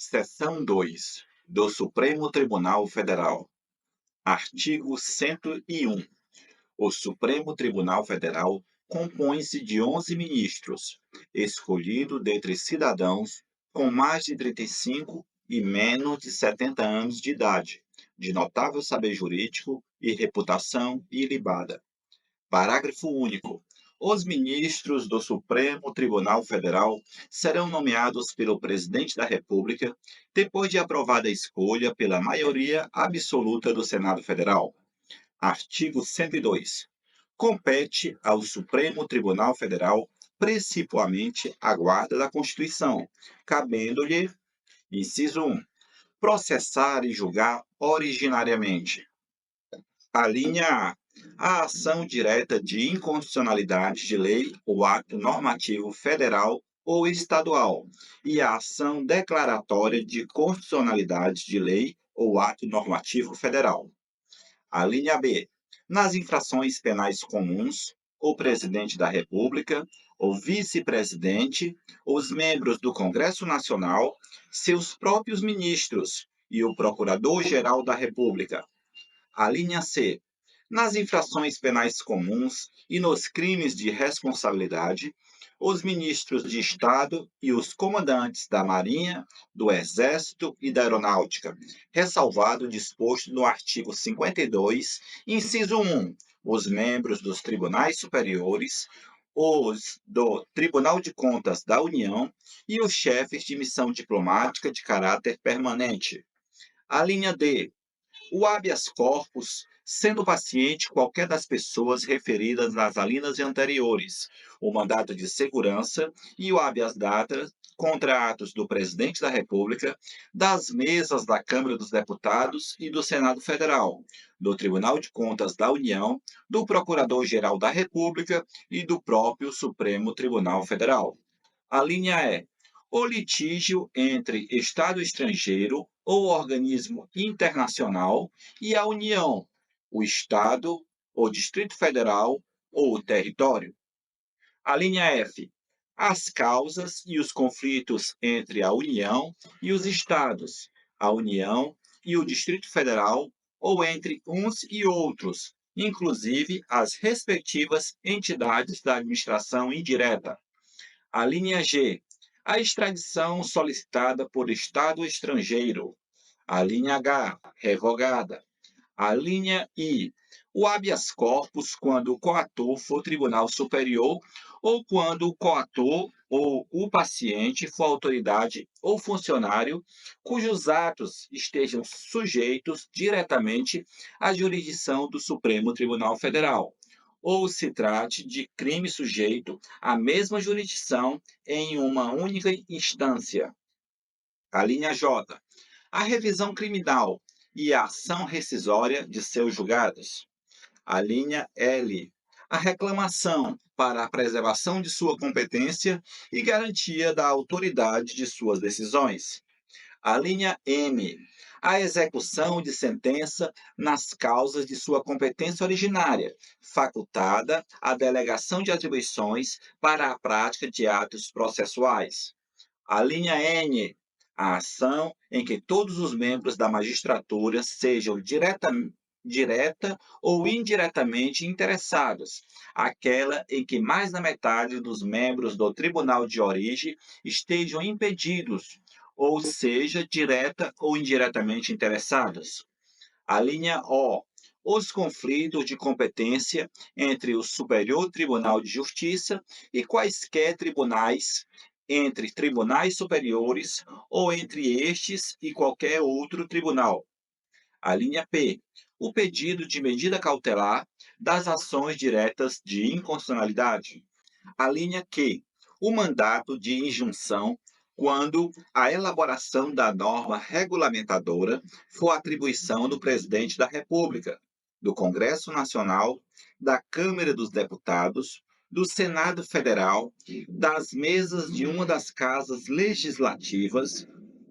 Seção 2 do Supremo Tribunal Federal. Artigo 101. O Supremo Tribunal Federal compõe-se de 11 ministros, escolhidos dentre cidadãos com mais de 35 e menos de 70 anos de idade, de notável saber jurídico e reputação ilibada. Parágrafo único. Os ministros do Supremo Tribunal Federal serão nomeados pelo Presidente da República, depois de aprovada a escolha pela maioria absoluta do Senado Federal. Artigo 102. Compete ao Supremo Tribunal Federal, principalmente a guarda da Constituição, cabendo-lhe, inciso 1, processar e julgar originariamente. A linha A. A ação direta de inconstitucionalidade de lei ou ato normativo federal ou estadual e a ação declaratória de constitucionalidade de lei ou ato normativo federal. A linha B. Nas infrações penais comuns, o presidente da República, o vice-presidente, os membros do Congresso Nacional, seus próprios ministros e o Procurador-Geral da República. A linha C. Nas infrações penais comuns e nos crimes de responsabilidade, os ministros de Estado e os comandantes da Marinha, do Exército e da Aeronáutica, ressalvado o disposto no artigo 52, inciso 1, os membros dos tribunais superiores, os do Tribunal de Contas da União e os chefes de missão diplomática de caráter permanente. A linha D. O habeas corpus, sendo paciente qualquer das pessoas referidas nas alíneas anteriores, o mandado de segurança e o habeas data contra atos do Presidente da República, das mesas da Câmara dos Deputados e do Senado Federal, do Tribunal de Contas da União, do Procurador-Geral da República e do próprio Supremo Tribunal Federal. A linha E. O litígio entre Estado estrangeiro ou organismo internacional e a União, o Estado, o Distrito Federal ou o território. A linha F. As causas e os conflitos entre a União e os Estados, a União e o Distrito Federal ou entre uns e outros, inclusive as respectivas entidades da administração indireta. A linha G. A extradição solicitada por Estado estrangeiro. A linha H. Revogada. A linha I. O habeas corpus quando o coator for Tribunal Superior ou quando o coator ou o paciente for autoridade ou funcionário cujos atos estejam sujeitos diretamente à jurisdição do Supremo Tribunal Federal, ou se trate de crime sujeito à mesma jurisdição em uma única instância. A linha J. A revisão criminal e a ação rescisória de seus julgados. A linha L. A reclamação para a preservação de sua competência e garantia da autoridade de suas decisões. A linha M. A execução de sentença nas causas de sua competência originária, facultada a delegação de atribuições para a prática de atos processuais. A linha N. A ação em que todos os membros da magistratura sejam direta ou indiretamente interessados, aquela em que mais da metade dos membros do tribunal de origem estejam impedidos, ou seja, direta ou indiretamente interessados. A linha O. Os conflitos de competência entre o Superior Tribunal de Justiça e quaisquer tribunais, entre tribunais superiores ou entre estes e qualquer outro tribunal. A linha P. O pedido de medida cautelar das ações diretas de inconstitucionalidade. A linha Q. O mandato de injunção quando a elaboração da norma regulamentadora for atribuição do Presidente da República, do Congresso Nacional, da Câmara dos Deputados, do Senado Federal, das mesas de uma das casas legislativas,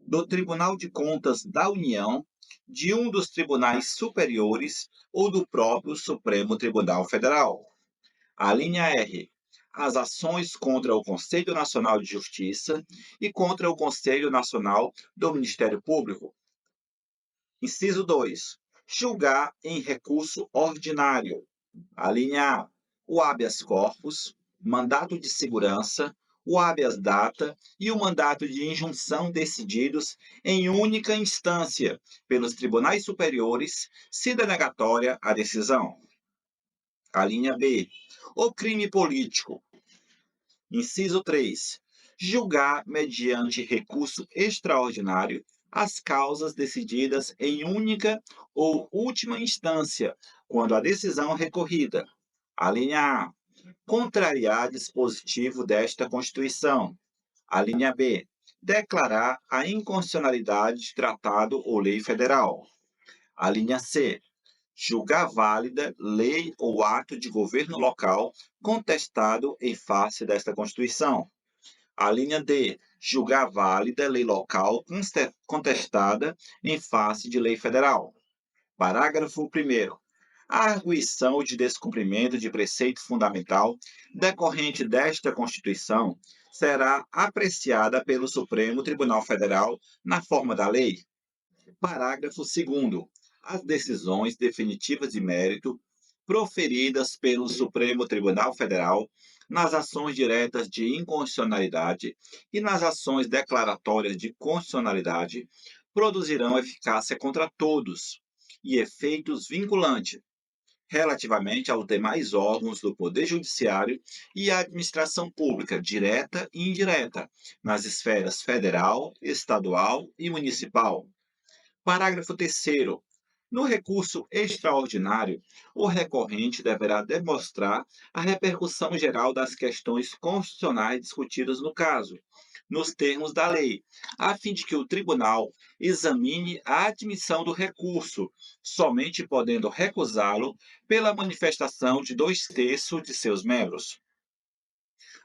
do Tribunal de Contas da União, de um dos tribunais superiores ou do próprio Supremo Tribunal Federal. A linha R. as ações contra o Conselho Nacional de Justiça e contra o Conselho Nacional do Ministério Público. Inciso 2. Julgar em recurso ordinário. A linha A, o habeas corpus, mandato de segurança, o habeas data e o mandato de injunção decididos em única instância pelos tribunais superiores, se denegatória a decisão. A linha B, o crime político. Inciso 3. Julgar mediante recurso extraordinário as causas decididas em única ou última instância, quando a decisão recorrida. A linha A. Contrariar dispositivo desta Constituição. A linha B. Declarar a inconstitucionalidade de tratado ou lei federal. A linha C. Julgar válida lei ou ato de governo local contestado em face desta Constituição. A linha D. Julgar válida lei local contestada em face de lei federal. Parágrafo 1º. A arguição de descumprimento de preceito fundamental decorrente desta Constituição será apreciada pelo Supremo Tribunal Federal na forma da lei. Parágrafo 2º. As decisões definitivas de mérito proferidas pelo Supremo Tribunal Federal nas ações diretas de inconstitucionalidade e nas ações declaratórias de constitucionalidade produzirão eficácia contra todos e efeitos vinculantes relativamente aos demais órgãos do Poder Judiciário e à administração pública, direta e indireta, nas esferas federal, estadual e municipal. Parágrafo 3º. No recurso extraordinário, o recorrente deverá demonstrar a repercussão geral das questões constitucionais discutidas no caso, nos termos da lei, a fim de que o tribunal examine a admissão do recurso, somente podendo recusá-lo pela manifestação de 2/3 de seus membros.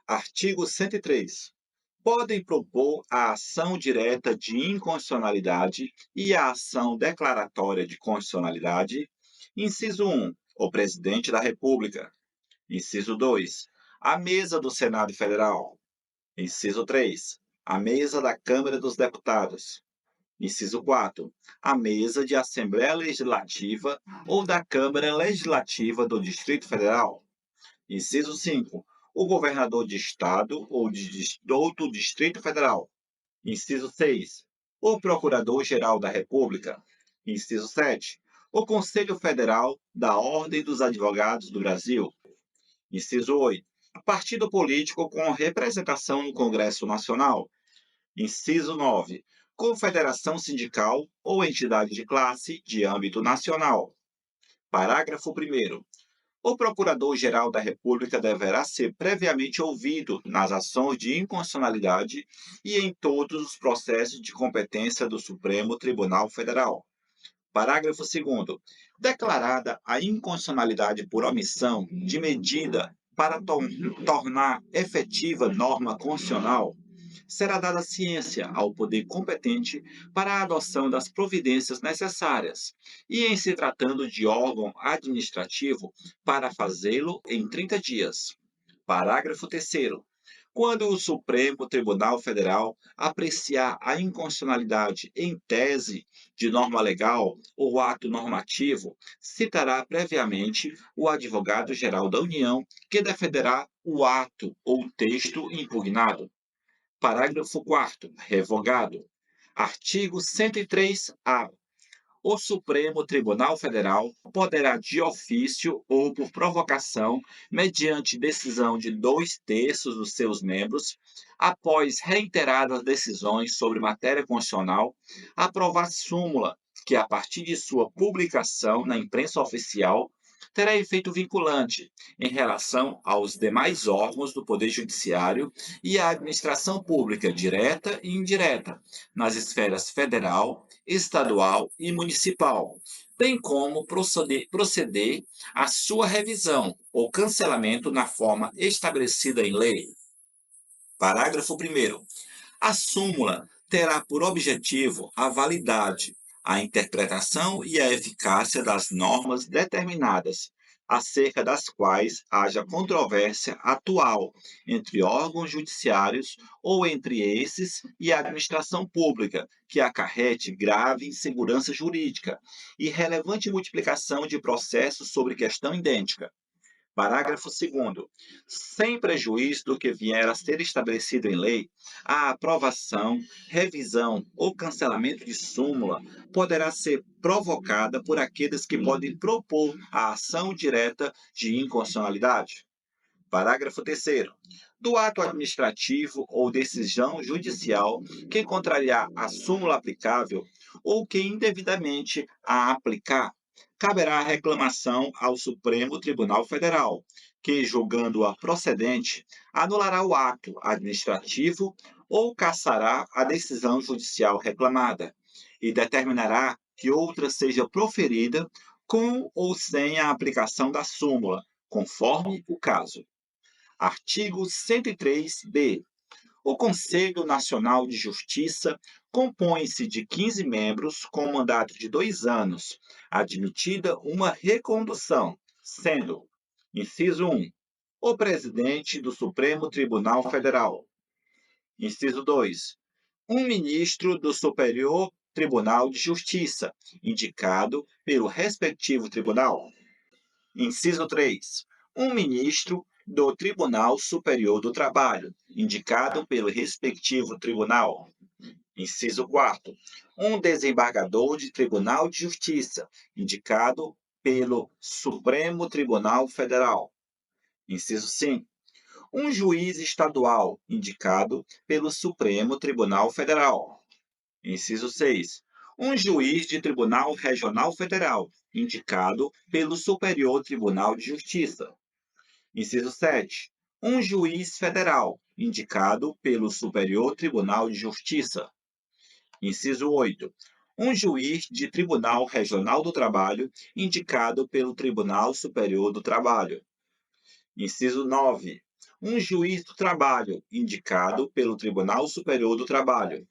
Artigo 103. Podem propor a ação direta de inconstitucionalidade e a ação declaratória de constitucionalidade. Inciso 1. O Presidente da República. Inciso 2. A Mesa do Senado Federal. Inciso 3. A Mesa da Câmara dos Deputados. Inciso 4. A Mesa de Assembleia Legislativa ou da Câmara Legislativa do Distrito Federal. Inciso 5. O governador de Estado ou do Distrito Federal. Inciso 6. O Procurador-Geral da República. Inciso 7. O Conselho Federal da Ordem dos Advogados do Brasil. Inciso 8. Partido político com representação no Congresso Nacional. Inciso 9. Confederação sindical ou entidade de classe de âmbito nacional. Parágrafo 1º. O Procurador-Geral da República deverá ser previamente ouvido nas ações de inconstitucionalidade e em todos os processos de competência do Supremo Tribunal Federal. Parágrafo 2º. Declarada a inconstitucionalidade por omissão de medida para tornar efetiva norma constitucional, será dada ciência ao poder competente para a adoção das providências necessárias, e em se tratando de órgão administrativo, para fazê-lo em 30 dias. Parágrafo 3º. Quando o Supremo Tribunal Federal apreciar a inconstitucionalidade em tese de norma legal ou ato normativo, citará previamente o advogado-geral da União, que defenderá o ato ou texto impugnado. Parágrafo 4º. Revogado. Artigo 103-A. O Supremo Tribunal Federal poderá, de ofício ou por provocação, mediante decisão de 2/3 dos seus membros, após reiteradas decisões sobre matéria constitucional, aprovar súmula que, a partir de sua publicação na imprensa oficial, terá efeito vinculante em relação aos demais órgãos do Poder Judiciário e à administração pública, direta e indireta, nas esferas federal, estadual e municipal, bem como proceder à sua revisão ou cancelamento na forma estabelecida em lei. Parágrafo 1º. A súmula terá por objetivo a validade, a interpretação e a eficácia das normas determinadas, acerca das quais haja controvérsia atual entre órgãos judiciários ou entre esses e a administração pública, que acarrete grave insegurança jurídica e relevante multiplicação de processos sobre questão idêntica. Parágrafo 2º. Sem prejuízo do que vier a ser estabelecido em lei, a aprovação, revisão ou cancelamento de súmula poderá ser provocada por aqueles que podem propor a ação direta de inconstitucionalidade. Parágrafo 3º. Do ato administrativo ou decisão judicial que contrariar a súmula aplicável ou que indevidamente a aplicar, caberá reclamação ao Supremo Tribunal Federal, que, julgando-a procedente, anulará o ato administrativo ou cassará a decisão judicial reclamada e determinará que outra seja proferida com ou sem a aplicação da súmula, conforme o caso. Artigo 103-B. O Conselho Nacional de Justiça compõe-se de 15 membros com mandato de 2 anos, admitida uma recondução, sendo: inciso 1, o presidente do Supremo Tribunal Federal; inciso 2, um ministro do Superior Tribunal de Justiça, indicado pelo respectivo tribunal; inciso 3, um ministro do Tribunal Superior do Trabalho, indicado pelo respectivo tribunal; inciso 4, um desembargador de Tribunal de Justiça, indicado pelo Supremo Tribunal Federal; inciso 5, um juiz estadual, indicado pelo Supremo Tribunal Federal; inciso 6, um juiz de Tribunal Regional Federal, indicado pelo Superior Tribunal de Justiça; inciso 7, um juiz federal, indicado pelo Superior Tribunal de Justiça; inciso 8, um juiz de Tribunal Regional do Trabalho, indicado pelo Tribunal Superior do Trabalho; inciso 9, um juiz do trabalho, indicado pelo Tribunal Superior do Trabalho;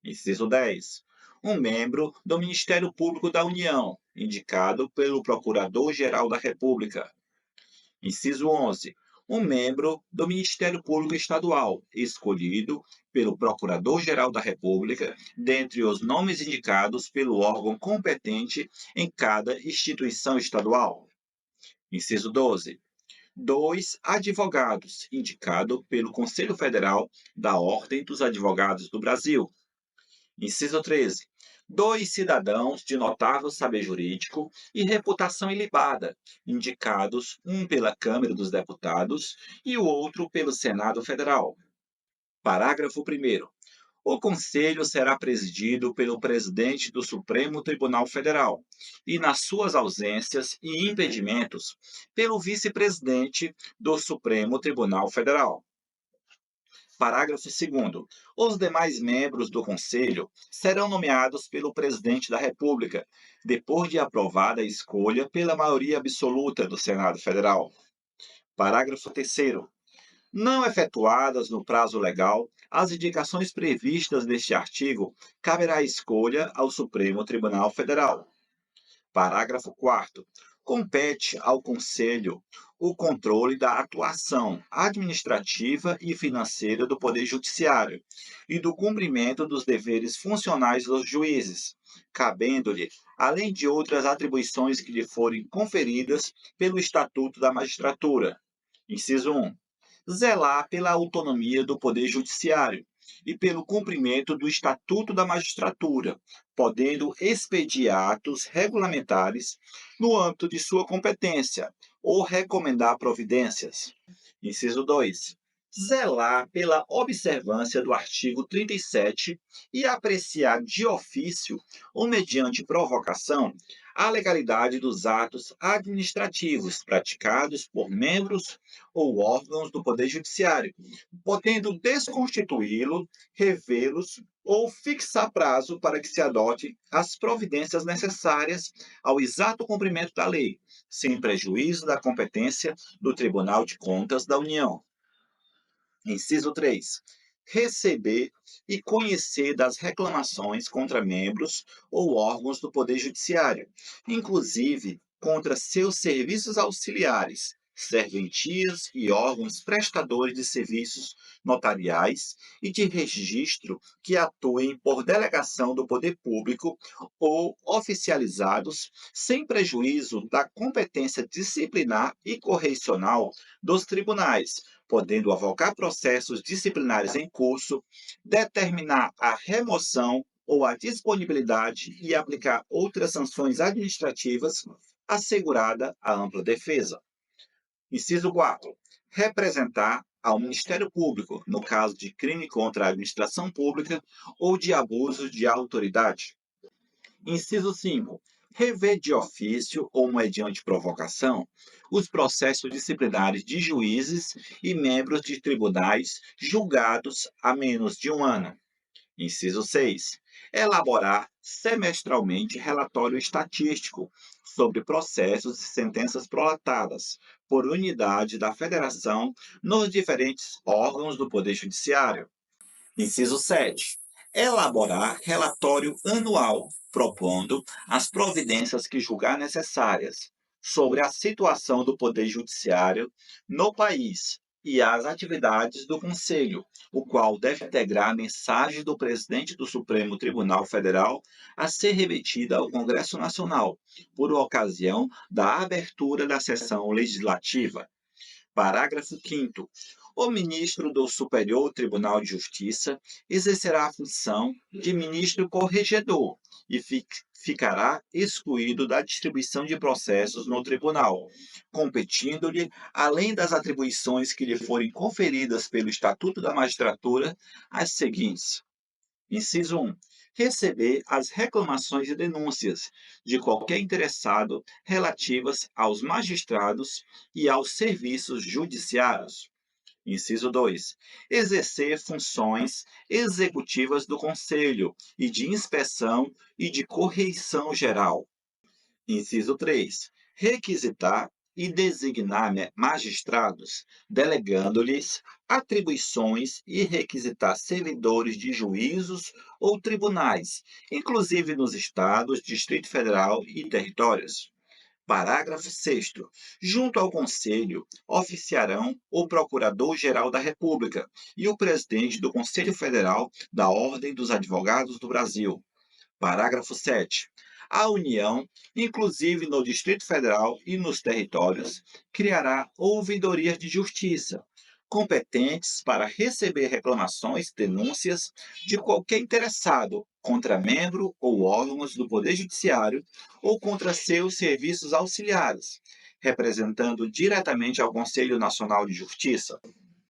inciso 10, um membro do Ministério Público da União, indicado pelo Procurador-Geral da República; inciso 11, um membro do Ministério Público Estadual, escolhido pelo Procurador-Geral da República, dentre os nomes indicados pelo órgão competente em cada instituição estadual; inciso 12, 2 advogados, indicado pelo Conselho Federal da Ordem dos Advogados do Brasil; inciso 13, 2 cidadãos de notável saber jurídico e reputação ilibada, indicados um pela Câmara dos Deputados e o outro pelo Senado Federal. Parágrafo 1º. O Conselho será presidido pelo presidente do Supremo Tribunal Federal e, nas suas ausências e impedimentos, pelo vice-presidente do Supremo Tribunal Federal. Parágrafo 2º. Os demais membros do Conselho serão nomeados pelo Presidente da República, depois de aprovada a escolha pela maioria absoluta do Senado Federal. Parágrafo 3º. Não efetuadas no prazo legal as indicações previstas neste artigo, caberá a escolha ao Supremo Tribunal Federal. Parágrafo 4º. Compete ao Conselho o controle da atuação administrativa e financeira do Poder Judiciário e do cumprimento dos deveres funcionais dos juízes, cabendo-lhe, além de outras atribuições que lhe forem conferidas pelo Estatuto da Magistratura. Inciso 1. Zelar pela autonomia do Poder Judiciário e pelo cumprimento do Estatuto da Magistratura, podendo expedir atos regulamentares no âmbito de sua competência ou recomendar providências. Inciso 2. Zelar pela observância do artigo 37 e apreciar de ofício ou mediante provocação a legalidade dos atos administrativos praticados por membros ou órgãos do Poder Judiciário, podendo desconstituí-lo, revê-los ou fixar prazo para que se adote as providências necessárias ao exato cumprimento da lei, sem prejuízo da competência do Tribunal de Contas da União. Inciso 3. Receber e conhecer das reclamações contra membros ou órgãos do Poder Judiciário, inclusive contra seus serviços auxiliares, serventias e órgãos prestadores de serviços notariais e de registro que atuem por delegação do poder público ou oficializados, sem prejuízo da competência disciplinar e correicional dos tribunais, podendo avocar processos disciplinares em curso, determinar a remoção ou a disponibilidade e aplicar outras sanções administrativas, assegurada a ampla defesa. Inciso 4. Representar ao Ministério Público, no caso de crime contra a administração pública ou de abuso de autoridade. Inciso 5. Rever de ofício ou mediante provocação os processos disciplinares de juízes e membros de tribunais julgados há menos de um ano. Inciso 6. Elaborar semestralmente relatório estatístico sobre processos e sentenças prolatadas por unidade da Federação nos diferentes órgãos do Poder Judiciário. Inciso 7. Elaborar relatório anual, propondo as providências que julgar necessárias sobre a situação do Poder Judiciário no país e as atividades do Conselho, o qual deve integrar a mensagem do presidente do Supremo Tribunal Federal a ser remetida ao Congresso Nacional, por ocasião da abertura da sessão legislativa. Parágrafo 5º. O ministro do Superior Tribunal de Justiça exercerá a função de ministro corregedor e ficará excluído da distribuição de processos no tribunal, competindo-lhe, além das atribuições que lhe forem conferidas pelo Estatuto da Magistratura, as seguintes. Inciso 1. Receber as reclamações e denúncias de qualquer interessado relativas aos magistrados e aos serviços judiciários. Inciso 2. Exercer funções executivas do Conselho e de inspeção e de correição geral. Inciso 3. Requisitar e designar magistrados, delegando-lhes atribuições e requisitar servidores de juízos ou tribunais, inclusive nos estados, Distrito Federal e territórios. Parágrafo 6º. Junto ao Conselho, oficiarão o Procurador-Geral da República e o presidente do Conselho Federal da Ordem dos Advogados do Brasil. Parágrafo 7º. A União, inclusive no Distrito Federal e nos territórios, criará ouvidorias de justiça, competentes para receber reclamações, denúncias de qualquer interessado contra membro ou órgãos do Poder Judiciário ou contra seus serviços auxiliares, representando diretamente ao Conselho Nacional de Justiça.